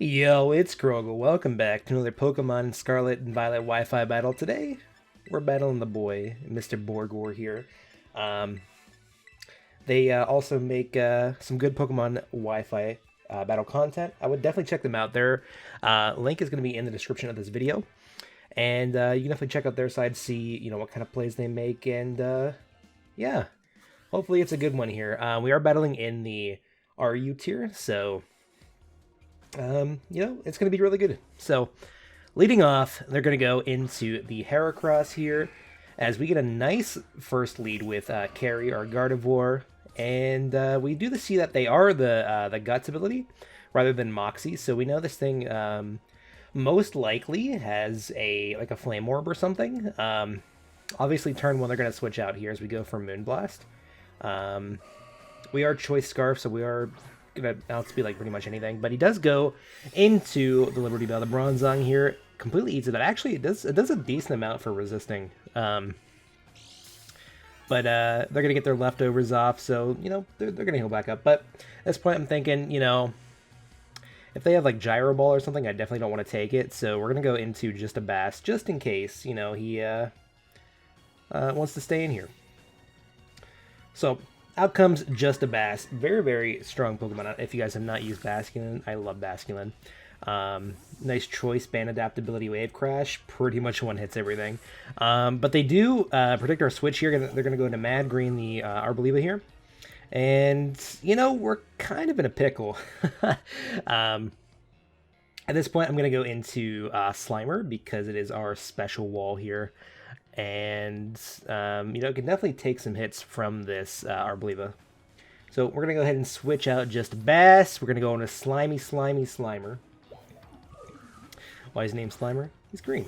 Yo, it's Crogol. Welcome back to another Pokemon Scarlet and Violet Wi-Fi battle. Today, we're battling the boy, Mr. Borgor here. Um, they also make some good Pokemon Wi-Fi battle content. I would definitely check them out. Their link is going to be in the description of this video, and you can definitely check out their side, see what kind of plays they make, and yeah, hopefully it's a good one here. We are battling in the RU tier, so. It's going to be really good. So, leading off, they're going to go into the Heracross here, as we get a nice first lead with Carry, our Gardevoir, and we do see that they are the Guts ability, rather than Moxie, so we know this thing most likely has a Flame Orb or something. Obviously, turn 1, they're going to switch out here as we go for Moonblast. We are Choice Scarf, so we are gonna outspeed pretty much anything, but he does go into the Liberty Bell. The Bronzong here completely eats it up. Actually, it does a decent amount for resisting. But they're gonna get their leftovers off, so they're gonna heal back up. But at this point, I'm thinking, if they have Gyro Ball or something, I definitely don't want to take it. So we're gonna go into just a Bass, just in case he wants to stay in here. So. Out comes Just a Bass. Very, very strong Pokemon. If you guys have not used Basculin, I love Basculin. Nice choice, band adaptability, wave crash. Pretty much one hits everything. But they do predict our switch here. They're going to go into Mad Green, the Arboliva here. And, we're kind of in a pickle. At this point, I'm going to go into Slimer because it is our special wall here. And, it can definitely take some hits from this Arboliva. So we're going to go ahead and switch out Just Bass. We're going to go into Slimy Slimer. Why is his name Slimer? He's green.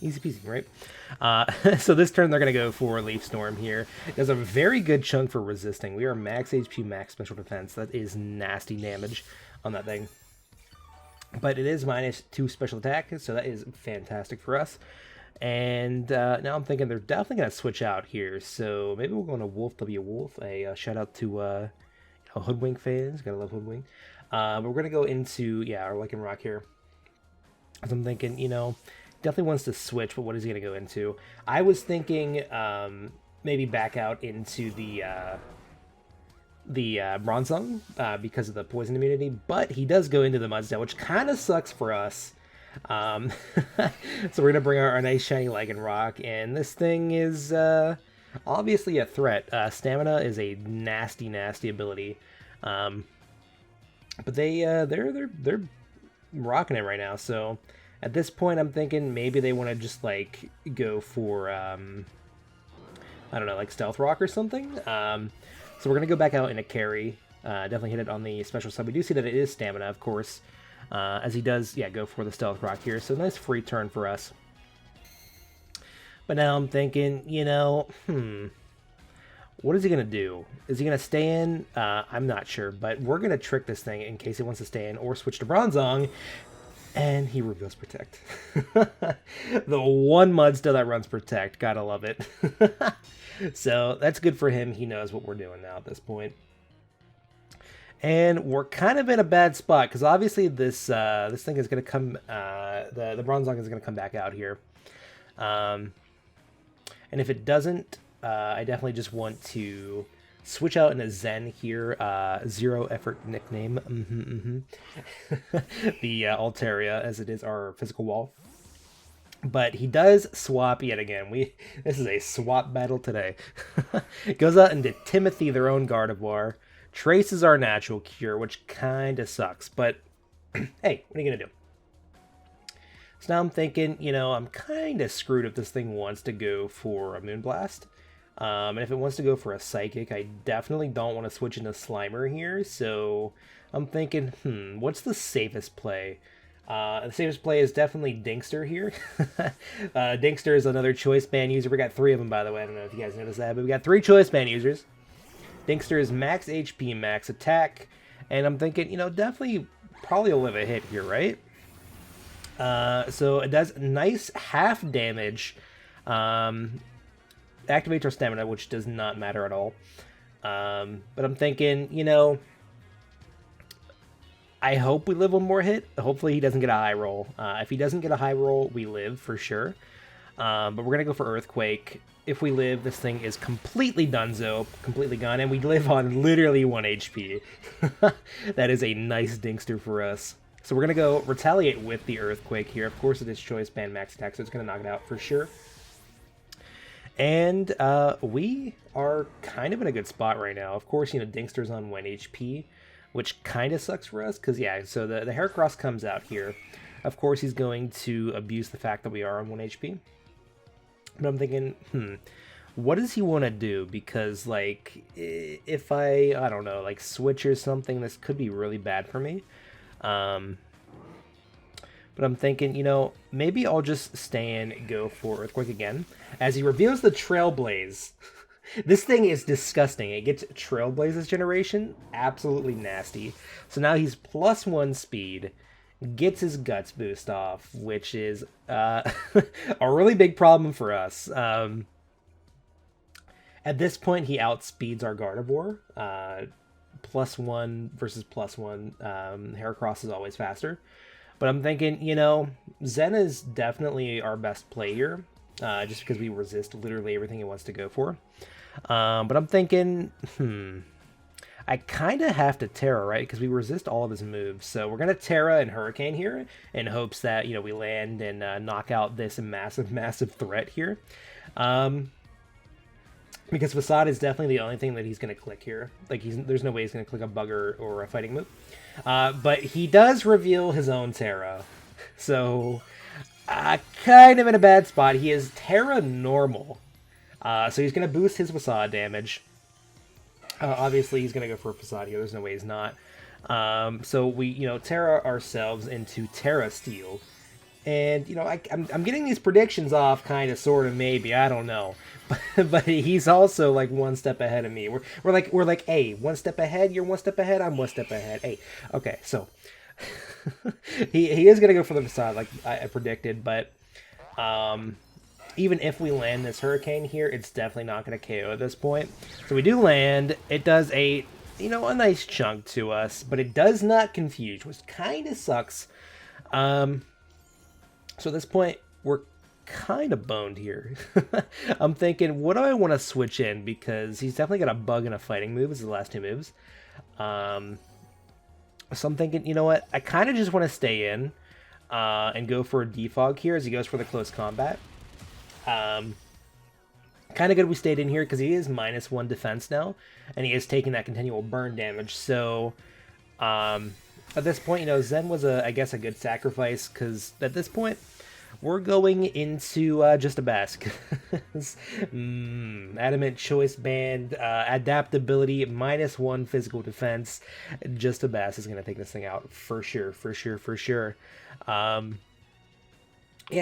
Easy peasy, right? So this turn they're going to go for Leaf Storm here. It does a very good chunk for resisting. We are max HP, max special defense. That is nasty damage on that thing. But it is -2 special attack, so that is fantastic for us. And now I'm thinking they're definitely going to switch out here. So maybe we'll go into Wolf W Wolf. A shout out to Hoodwink fans. Gotta love Hoodwink. But we're going to go into, our Lycan Rock here. As I'm thinking, definitely wants to switch, but what is he going to go into? I was thinking maybe back out into the Bronzong because of the poison immunity. But he does go into the Mudsdale, which kind of sucks for us. So we're gonna bring our nice shiny Lycanroc, and this thing is obviously a threat. Stamina is a nasty ability, but they're rocking it right now. So at this point, I'm thinking maybe they want to just go for I don't know, Stealth Rock or something. So we're gonna go back out in a Carry. Definitely hit it on the special side. We do see that it is stamina, of course. As he does, go for the Stealth Rock here. So nice free turn for us. But now I'm thinking, what is he going to do? Is he going to stay in? I'm not sure, but we're going to trick this thing in case he wants to stay in or switch to Bronzong. And he reveals Protect. The one Mudsdale that runs Protect. Gotta love it. So that's good for him. He knows what we're doing now at this point. And we're kind of in a bad spot because obviously this thing is going to come. The Bronzong is going to come back out here, and if it doesn't, I definitely just want to switch out in a Zen here. Zero effort nickname. The Altaria, as it is our physical wall. But he does swap yet again. This is a swap battle today. Goes out into Timothy, their own Gardevoir. Traces our natural cure, which kind of sucks, but hey, what are you going to do? So now I'm thinking, I'm kind of screwed if this thing wants to go for a Moonblast. And if it wants to go for a Psychic, I definitely don't want to switch into Slimer here, so I'm thinking, what's the safest play? The safest play is definitely Dinkster here. Dinkster is another Choice Band user. We got 3 of them, by the way. I don't know if you guys noticed that, but we got 3 Choice Band users. Dinkster is max HP, max attack, and I'm thinking, definitely probably a live a hit here, right? So it does nice half damage, activates our stamina, which does not matter at all. But I'm thinking, I hope we live one more hit. Hopefully he doesn't get a high roll. If he doesn't get a high roll, we live for sure. But we're going to go for Earthquake. If we live, this thing is completely donezo, completely gone, and we live on literally 1 HP. That is a nice dingster for us. So we're going to go Retaliate with the Earthquake here. Of course, it is Choice Band Max Attack, so it's going to knock it out for sure. And we are kind of in a good spot right now. Of course, Dingster's on 1 HP, which kind of sucks for us, because, yeah, so the Heracross comes out here. Of course, he's going to abuse the fact that we are on 1 HP. But I'm thinking, what does he want to do? Because, like, if I don't know, like, switch or something, this could be really bad for me. But I'm thinking, maybe I'll just stay in and go for Earthquake again. As he reveals the Trailblaze. This thing is disgusting. It gets Trailblaze this generation. Absolutely nasty. So now he's +1 speed. Gets his Guts boost off, which is a really big problem for us. At this point, he outspeeds our Gardevoir. +1 versus +1. Heracross is always faster. But I'm thinking, Zen is definitely our best play here, just because we resist literally everything he wants to go for. But I'm thinking, I kind of have to Terra, right? Because we resist all of his moves. So we're going to Terra and Hurricane here in hopes that, we land and knock out this massive, massive threat here. Because Facade is definitely the only thing that he's going to click here. Like, there's no way he's going to click a Bugger or a Fighting move. But he does reveal his own Terra. So, kind of in a bad spot. He is Terra normal. So he's going to boost his Facade damage. Obviously, he's going to go for a Facade here. There's no way he's not. So we, Terra ourselves into Terra Steel. And, I'm getting these predictions off, kind of, sort of, maybe. I don't know. But he's also, like, 1 step ahead of me. We're like, hey, 1 step ahead, you're 1 step ahead, I'm 1 step ahead. Hey, okay, so he is going to go for the Facade, like I predicted. But even if we land this Hurricane here, it's definitely not going to KO at this point. So we do land. It does a nice chunk to us, but it does not confuse, which kind of sucks. So at this point, we're kind of boned here. I'm thinking, what do I want to switch in? Because he's definitely got a Bug and a Fighting move as the last 2 moves. So I'm thinking, you know what? I kind of just want to stay in and go for a Defog here as he goes for the close combat. Kind of good we stayed in here because he is -1 defense now, and he is taking that continual burn damage. So at this point, Zen was, I guess, a good sacrifice, because at this point, we're going into Just a Bass. Adamant Choice Band, adaptability, -1 physical defense. Just a Bass is going to take this thing out for sure, for sure, for sure. Yeah,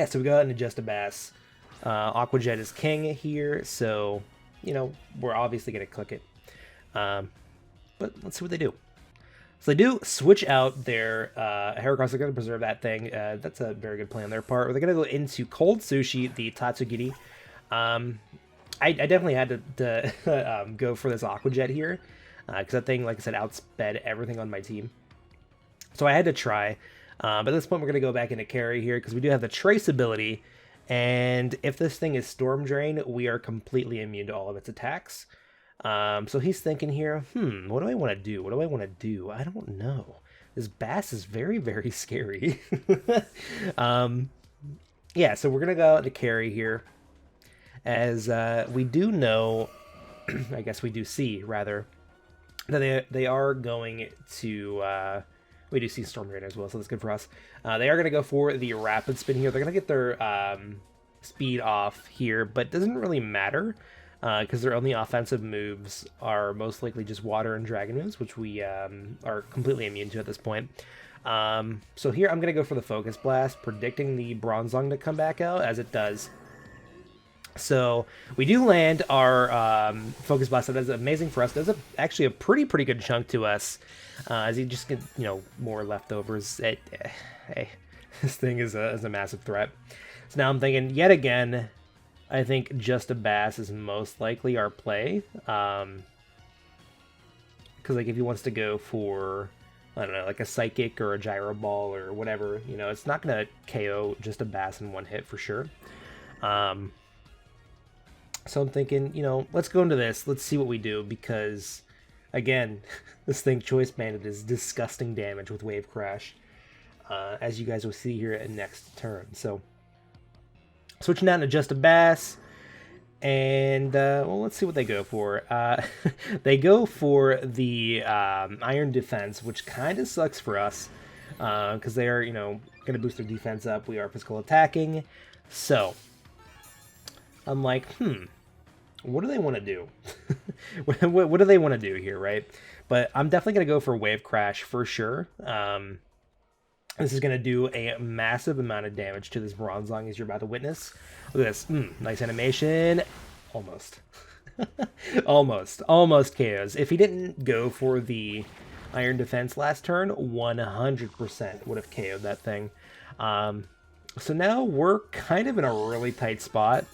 so we go out into Just a Bass. Aqua Jet is king here, so, we're obviously going to click it. But let's see what they do. So they do switch out their Heracross. They're going to preserve that thing. That's a very good play on their part. They're going to go into Cold Sushi, the Tatsugiri. I definitely had to go for this Aqua Jet here, because that thing, like I said, outsped everything on my team. So I had to try. But at this point, we're going to go back into carry here, because we do have the Trace ability. And if this thing is Storm Drain, we are completely immune to all of its attacks. So he's thinking here, what do I want to do? What do I want to do? I don't know. This Bass is very, very scary. Yeah, so we're going to go out to carry here. As we do know, I guess we do see, rather, that they are going to... we do see Storm Drain as well, so that's good for us. They are going to go for the Rapid Spin here. They're going to get their speed off here, but it doesn't really matter. Because their only offensive moves are most likely just water and dragon moves, which we are completely immune to at this point. So here I'm going to go for the Focus Blast, predicting the Bronzong to come back out, as it does. So we do land our Focus Blast. So that's amazing for us. That's actually a pretty good chunk to us, as he just gets, more leftovers. Hey, this thing is a massive threat. So now I'm thinking, yet again, I think Just a Bass is most likely our play. Because, like, if he wants to go for I don't know, like a Psychic or a Gyro Ball or whatever. You know, it's not going to KO just a Bass in one hit for sure. So I'm thinking, you know, let's go into this. Let's see what we do because, again, this thing Choice Banded is disgusting damage with Wave Crash, as you guys will see here at next turn. So switching down to just a Bass, and well, let's see what they go for. They go for the Iron Defense, which kind of sucks for us because they are, you know, going to boost their defense up. We are physical attacking, so I'm like, what do they want to do? what do they want to do here, right? But I'm definitely going to go for Wave Crash for sure. This is going to do a massive amount of damage to this Bronzong, as you're about to witness. Look at this. Nice animation. Almost. Almost KOs. If he didn't go for the Iron Defense last turn, 100% would have KO'd that thing. So now we're kind of in a really tight spot.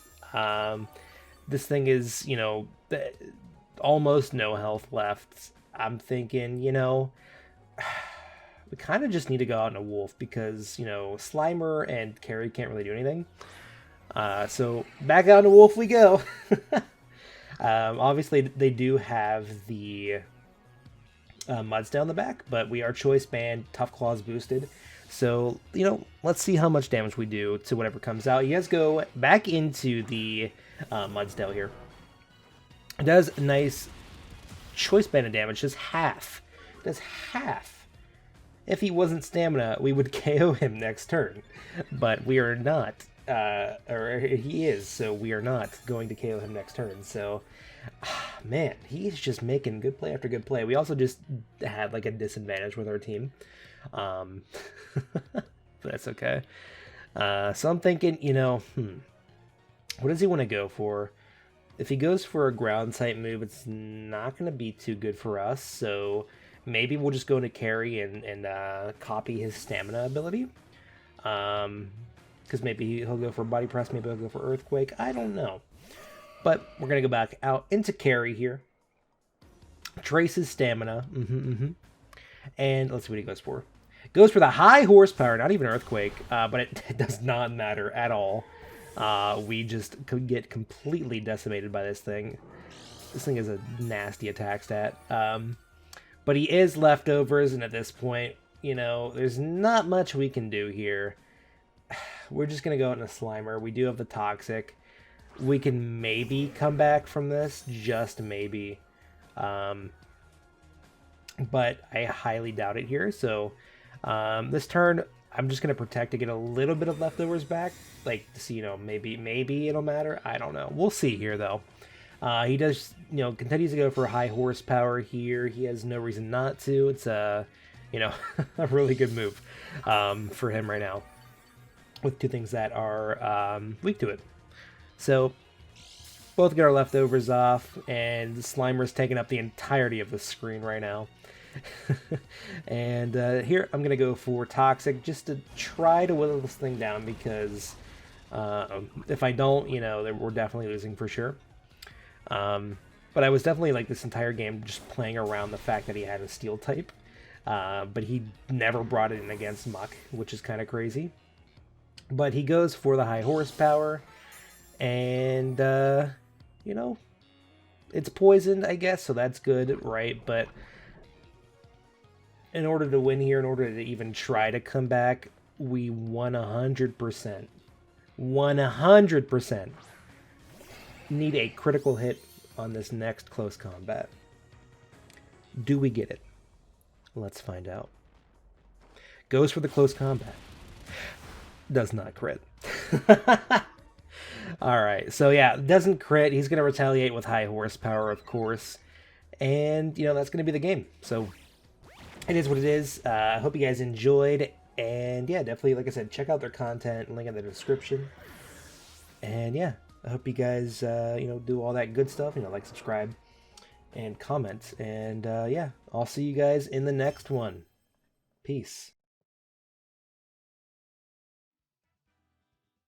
This thing is, you know, almost no health left. I'm thinking, you know, we kind of just need to go out in a Wolf because, you know, Slimer and Carry can't really do anything. So back out in a Wolf we go. Obviously, they do have the Mudsdale in the back, but we are Choice Band, Tough Claws boosted. So, you know, let's see how much damage we do to whatever comes out. You guys go back into the Mudsdale here. It does nice Choice Banded damage, does half. Does half. If he wasn't Stamina, we would KO him next turn. But we are not. Or he is, so we are not going to KO him next turn. So, man, he's just making good play after good play. We also just had like a disadvantage with our team. But that's okay. So I'm thinking, you know, what does he want to go for? If he goes for a ground type move, it's not going to be too good for us. So maybe we'll just go into Carry and copy his stamina ability. Because maybe he'll go for Body Press, maybe he'll go for Earthquake. I don't know. But we're going to go back out into Carry here. Trace his stamina. And let's see what he goes for. Goes for the high horsepower, not even Earthquake, but it does not matter at all. We just could get completely decimated by this thing. This thing is a nasty attack stat. But he is leftovers, and at this point, you know, there's not much we can do here. We're just going to go into Slimer. We do have the Toxic. We can maybe come back from this, just maybe. But I highly doubt it here. So this turn, I'm just going to protect to get a little bit of leftovers back. Like, to see, you know, maybe it'll matter. I don't know. We'll see here, though. He does, you know, continues to go for high horsepower here. He has no reason not to. It's a, you know, a really good move for him right now. With two things that are weak to it. So, both get our leftovers off, and Slimer's taking up the entirety of the screen right now. And here, I'm going to go for Toxic, just to try to whittle this thing down, because if I don't, you know, we're definitely losing for sure. But I was definitely, like, this entire game just playing around the fact that he had a Steel type. But he never brought it in against Muck, which is kind of crazy. But he goes for the high horsepower, and, you know, it's poisoned, I guess, so that's good, right? But in order to win here, in order to even try to come back, we 100%, 100% need a critical hit on this next close combat. Do we get it? Let's find out. Goes for the close combat. Does not crit. Alright, so yeah, doesn't crit. He's going to retaliate with high horsepower, of course. And, you know, that's going to be the game. So, it is what it is. I hope you guys enjoyed. And, yeah, definitely, like I said, check out their content. Link in the description. And, yeah, I hope you guys, you know, do all that good stuff. You know, like, subscribe, and comment. And, yeah, I'll see you guys in the next one. Peace.